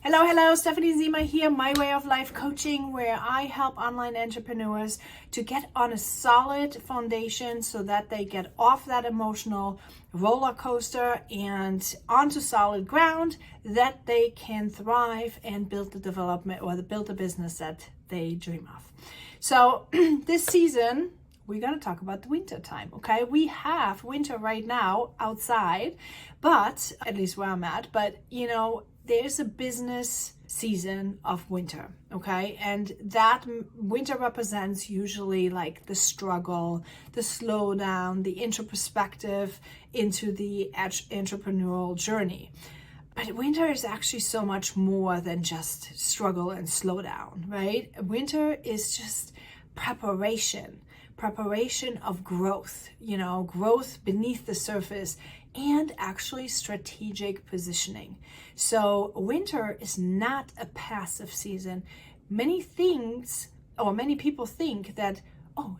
Hello, Stephanie Zima here, My Way of Life Coaching, where I help online entrepreneurs to get on a solid foundation so that they get off that emotional roller coaster and onto solid ground, that they can thrive and build the development or build the business that they dream of. So this season, we're going to talk about the winter time, okay? We have winter right now outside, but at least where I'm at, but there's a business season of winter, okay? And that winter represents usually like the struggle, the slowdown, the introspective into the entrepreneurial journey. But winter is actually so much more than just struggle and slowdown, right? Winter is just preparation of growth, growth beneath the surface, and actually strategic positioning. So winter is not a passive season. Many people think that,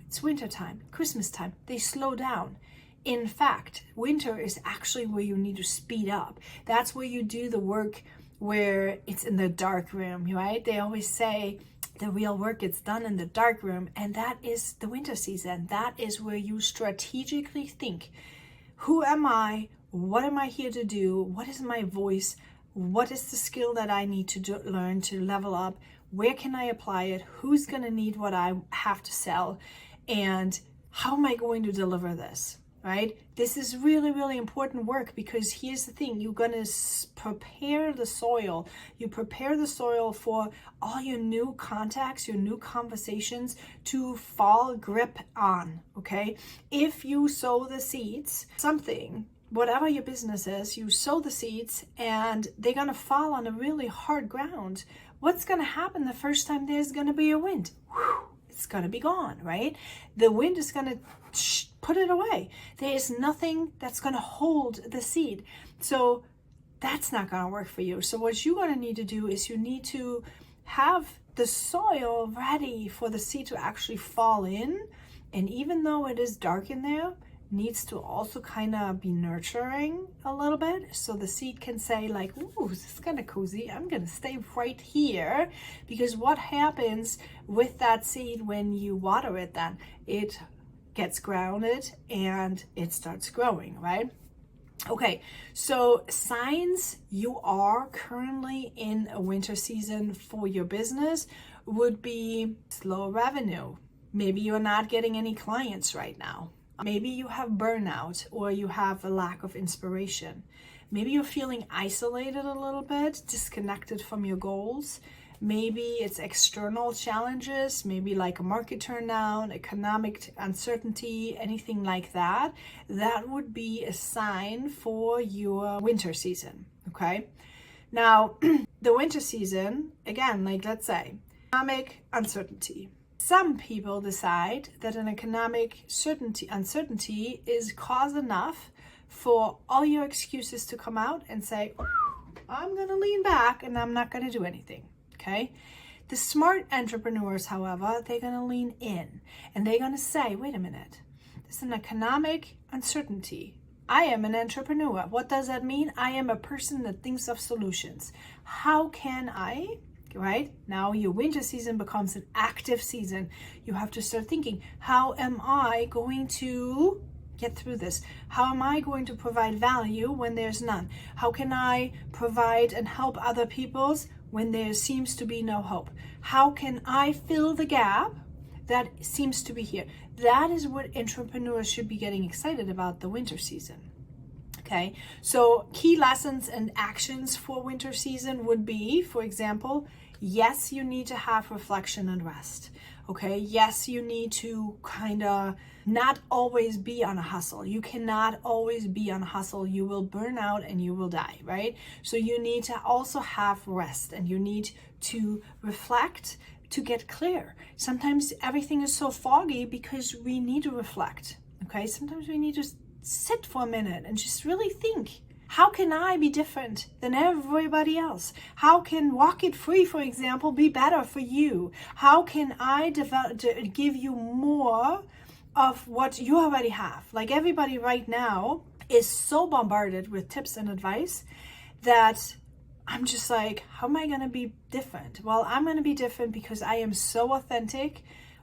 it's winter time, Christmas time, they slow down. In fact, winter is actually where you need to speed up. That's where you do the work where it's in the dark room, right? They always say the real work gets done in the dark room, and that is the winter season. That is where you strategically think, who am I? What am I here to do? What is my voice? What is the skill that I need to learn to level up? Where can I apply it? Who's going to need what I have to sell? And how am I going to deliver this? Right? This is really, really important work, because here's the thing. You're going to prepare the soil. You prepare the soil for all your new contacts, your new conversations to fall grip on, okay? If you sow the seeds, whatever your business is, you sow the seeds and they're going to fall on a really hard ground. What's going to happen the first time there's going to be a wind? It's going to be gone, right? The wind is going to put it away. There is nothing that's going to hold the seed. So that's not going to work for you. So what you're going to need to do is you need to have the soil ready for the seed to actually fall in. And even though it is dark in there, needs to also kind of be nurturing a little bit, so the seed can say like, ooh, this is kind of cozy, I'm gonna stay right here. Because what happens with that seed when you water it, then it gets grounded and it starts growing, right? Okay, so signs you are currently in a winter season for your business would be slow revenue. Maybe you're not getting any clients right now. Maybe you have burnout, or you have a lack of inspiration. Maybe you're feeling isolated a little bit, disconnected from your goals. Maybe it's external challenges, maybe like a market turndown, economic uncertainty, anything like that. That would be a sign for your winter season, okay? Now, the winter season, again, like let's say, economic uncertainty. Some people decide that an economic uncertainty is cause enough for all your excuses to come out and say, I'm going to lean back and I'm not going to do anything, okay? The smart entrepreneurs, however, they're going to lean in and they're going to say, wait a minute, there's an economic uncertainty. I am an entrepreneur. What does that mean? I am a person that thinks of solutions. How can I... Right now your winter season becomes an active season. You have to start thinking, how am I going to get through this? How am I going to provide value when there's none? How can I provide and help other people's when there seems to be no hope? How can I fill the gap that seems to be here? That is what entrepreneurs should be getting excited about the winter season. Okay, so key lessons and actions for winter season would be, for example, yes, you need to have reflection and rest. Okay, yes, you need to kind of not always be on a hustle. You cannot always be on a hustle. You will burn out and you will die, right? So you need to also have rest, and you need to reflect to get clear. Sometimes everything is so foggy because we need to reflect. Okay, sometimes we need to sit for a minute and just really think, how can I be different than everybody else? How can Walk It Free, for example, be better for you? How can I give you more of what you already have? Like, everybody right now is so bombarded with tips and advice that I'm just like, how am I going to be different? Well, I'm going to be different because I am so authentic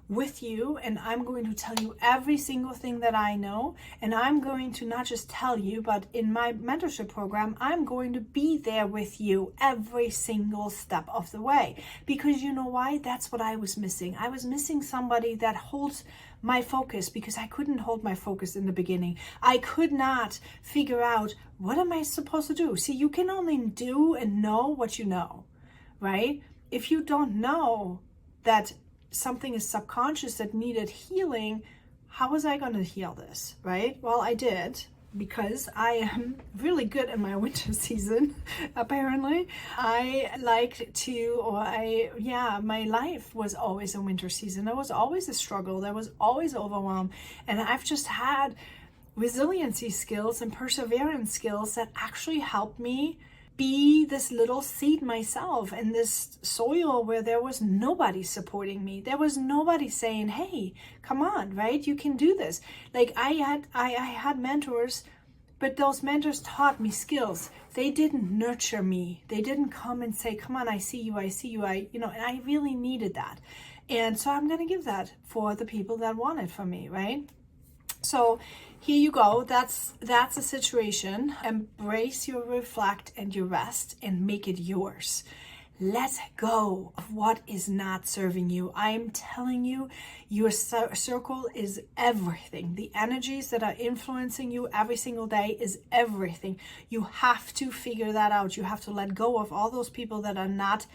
with you, and I'm going to tell you every single thing that I know, and I'm going to not just tell you, but in my mentorship program, I'm going to be there with you every single step of the way. Because you know why? That's what I was missing. I was missing somebody that holds my focus, because I couldn't hold my focus in the beginning. I could not figure out, what am I supposed to do? See, you can only do and know what you know, right? If you don't know that something is subconscious that needed healing, how was I going to heal this, right? Well, I did, because I am really good in my winter season, apparently. I like to, my life was always a winter season. There was always a struggle. There was always overwhelm. And I've just had resiliency skills and perseverance skills that actually helped me be this little seed myself in this soil where there was nobody supporting me. There was nobody saying, hey, come on, right? You can do this. Like I had mentors, but those mentors taught me skills. They didn't nurture me. They didn't come and say, come on, I see you, and I really needed that. And so I'm going to give that for the people that want it from me, right? So here you go. That's a situation. Embrace your reflect and your rest and make it yours. Let go of what is not serving you. I'm telling you, your circle is everything. The energies that are influencing you every single day is everything. You have to figure that out. You have to let go of all those people that are not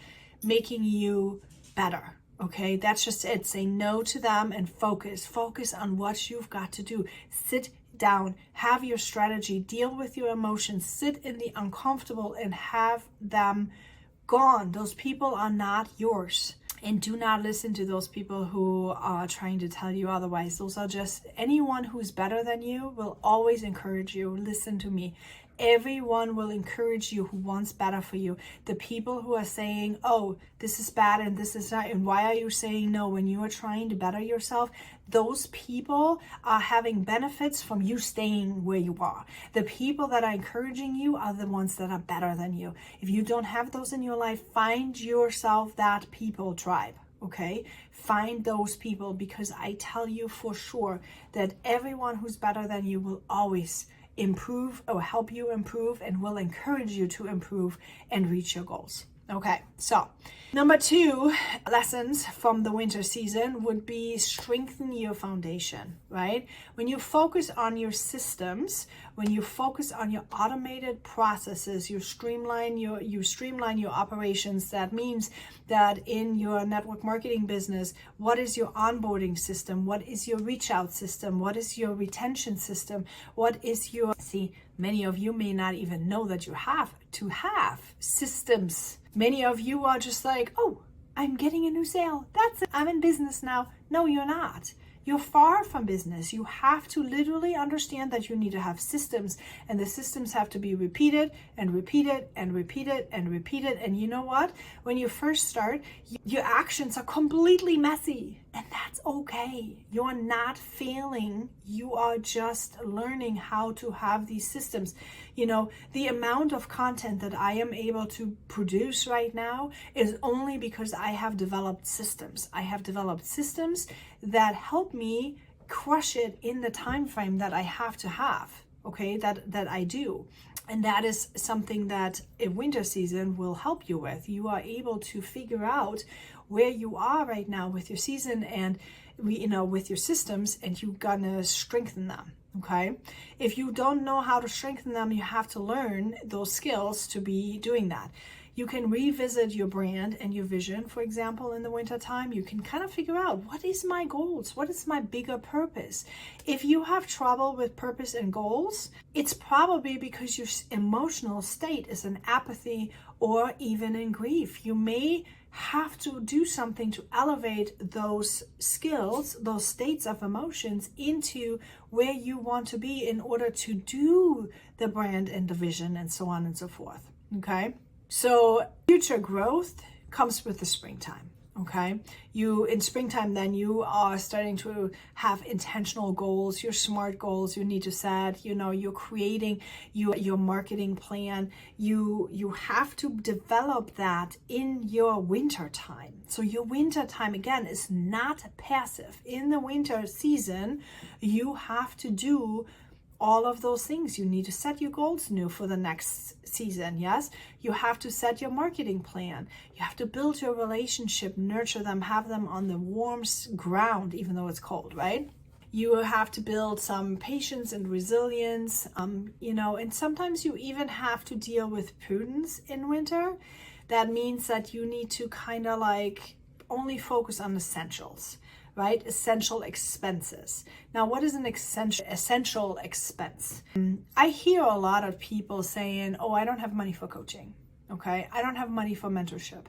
making you better. Okay, that's just it. Say no to them and focus. Focus on what you've got to do. Sit down, have your strategy, deal with your emotions, sit in the uncomfortable and have them gone. Those people are not yours. And do not listen to those people who are trying to tell you otherwise. Those are just, anyone who's better than you will always encourage you. Listen to me. Everyone will encourage you who wants better for you. The people who are saying, oh, this is bad and this is not, and why are you saying no when you are trying to better yourself? Those people are having benefits from you staying where you are. The people that are encouraging you are the ones that are better than you. If you don't have those in your life, find yourself that people tribe. Okay, find those people, because I tell you for sure that everyone who's better than you will always improve or help you improve and will encourage you to improve and reach your goals. Okay, so number 2 lessons from the winter season would be strengthen your foundation, right? When you focus on your systems, when you focus on your automated processes, you streamline your operations. That means that in your network marketing business, what is your onboarding system? What is your reach out system? What is your retention system? What is your, many of you may not even know that you have to have systems. Many of you are just like, oh, I'm getting a new sale. That's it. I'm in business now. No, you're not. You're far from business. You have to literally understand that you need to have systems, and the systems have to be repeated and repeated and repeated and repeated. And you know what? When you first start, your actions are completely messy, and that's okay. You're not failing. You are just learning how to have these systems. You know, the amount of content that I am able to produce right now is only because I have developed systems. I have developed systems that help me crush it in the time frame that I have to have, okay, that I do. And that is something that a winter season will help you with. You are able to figure out where you are right now with your season and with your systems, and you're gonna strengthen them. Okay, if you don't know how to strengthen them, you have to learn those skills to be doing that. You can revisit your brand and your vision, for example, in the winter time. You can kind of figure out, what is my goals? What is my bigger purpose? If you have trouble with purpose and goals, it's probably because your emotional state is in apathy or even in grief. You may have to do something to elevate those skills, those states of emotions into where you want to be in order to do the brand and the vision and so on and so forth. Okay. So future growth comes with the springtime. Okay, you in springtime, then you are starting to have intentional goals, your SMART goals you need to set. You're creating your marketing plan. You have to develop that in your winter time. So your winter time, again, is not passive. In the winter season, you have to do all of those things. You need to set your goals new for the next season. Yes, you have to set your marketing plan. You have to build your relationship, nurture them, have them on the warm ground, even though it's cold, right? You have to build some patience and resilience, and sometimes you even have to deal with prudence in winter. That means that you need to kind of like only focus on essentials, right? Essential expenses. Now, what is an essential expense? I hear a lot of people saying, oh, I don't have money for coaching. Okay. I don't have money for mentorship.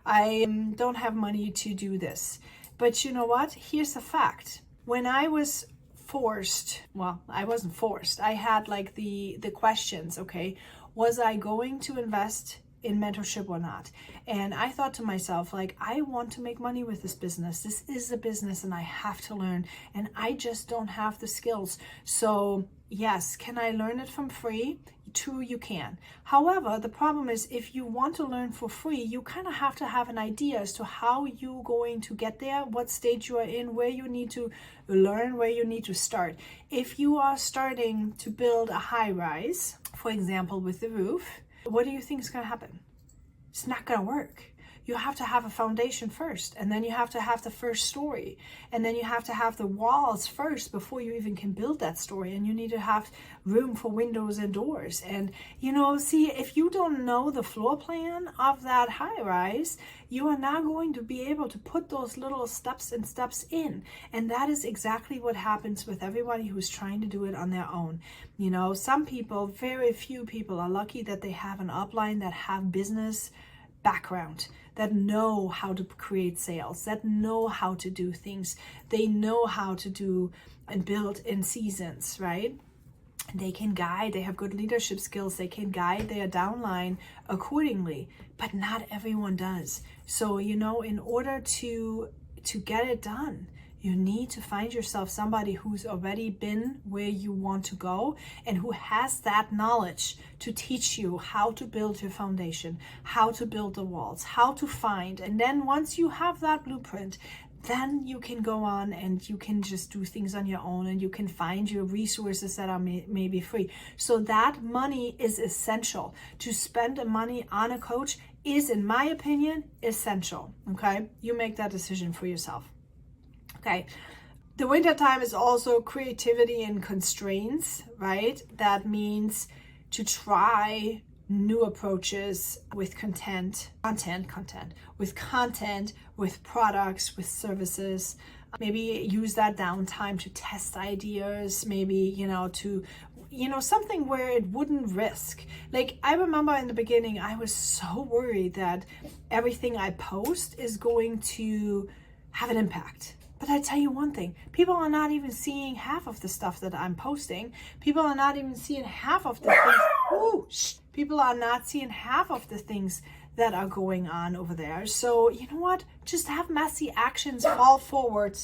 I don't have money to do this. But you know what? Here's the fact. When I was forced, well, I wasn't forced. I had like the questions, okay, was I going to invest in mentorship or not? And I thought to myself, like, I want to make money with this business. This is a business and I have to learn, and I just don't have the skills. So yes, can I learn it from free? True, you can. However, the problem is if you want to learn for free, you kind of have to have an idea as to how you're going to get there, what stage you are in, where you need to learn, where you need to start. If you are starting to build a high rise, for example, with the roof, what do you think is going to happen? It's not going to work. You have to have a foundation first, and then you have to have the first story, and then you have to have the walls first before you even can build that story, and you need to have room for windows and doors. And see, if you don't know the floor plan of that high rise, you are not going to be able to put those little steps in. And that is exactly what happens with everybody who's trying to do it on their own. Some people, very few people, are lucky that they have an upline, that have business background, that know how to create sales, that know how to do things. They know how to do and build in seasons, right? They can guide, they have good leadership skills, they can guide their downline accordingly, but not everyone does. So, in order to get it done, you need to find yourself somebody who's already been where you want to go and who has that knowledge to teach you how to build your foundation, how to build the walls, how to find. And then once you have that blueprint, then you can go on and you can just do things on your own, and you can find your resources that are maybe free. So that money is essential. To spend the money on a coach is, in my opinion, essential. Okay, you make that decision for yourself. Okay, the winter time is also creativity and constraints, right? That means to try new approaches with content, with products, with services. Maybe use that downtime to test ideas, maybe, something where it wouldn't risk. Like, I remember in the beginning, I was so worried that everything I post is going to have an impact. But I tell you one thing, people are not even seeing half of the stuff that I'm posting. People are not even seeing half of the things. People are not seeing half of the things that are going on over there. So you know what? Just have messy actions, fall forward,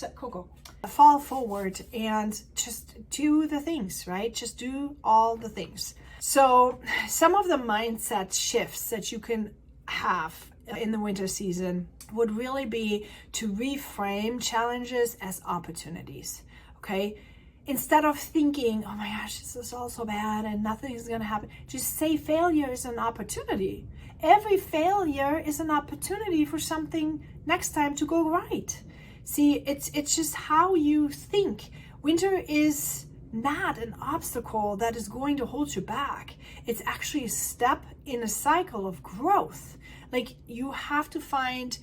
and just do the things, right? Just do all the things. So some of the mindset shifts that you can have in the winter season would really be to reframe challenges as opportunities, okay? Instead of thinking, oh my gosh, this is all so bad and nothing is gonna happen, just say failure is an opportunity. Every failure is an opportunity for something next time to go right. See, it's just how you think. Winter is not an obstacle that is going to hold you back. It's actually a step in a cycle of growth. Like, you have to find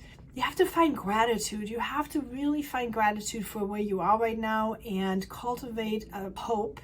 gratitude. You have to really find gratitude for where you are right now, and cultivate a hope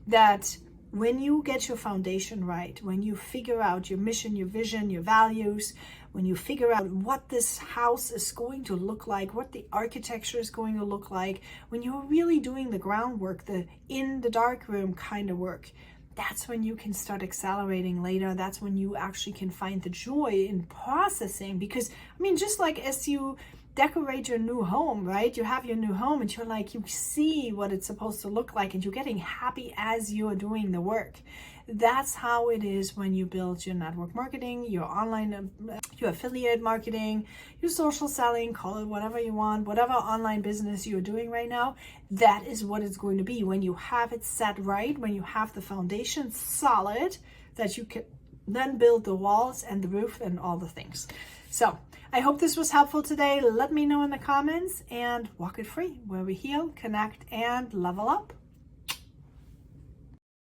that when you get your foundation right, when you figure out your mission, your vision, your values, when you figure out what this house is going to look like, what the architecture is going to look like, when you're really doing the groundwork, the in the dark room kind of work, that's when you can start accelerating later. That's when you actually can find the joy in processing. Because, I mean, just like as you decorate your new home, right? You have your new home and you're like, you see what it's supposed to look like and you're getting happy as you're doing the work. That's how it is when you build your network marketing, your online, your affiliate marketing, your social selling, call it whatever you want, whatever online business you're doing right now. That is what it's going to be when you have it set right, when you have the foundation solid, that you can then build the walls and the roof and all the things. So I hope this was helpful today. Let me know in the comments, and walk it free, where we heal, connect, and level up.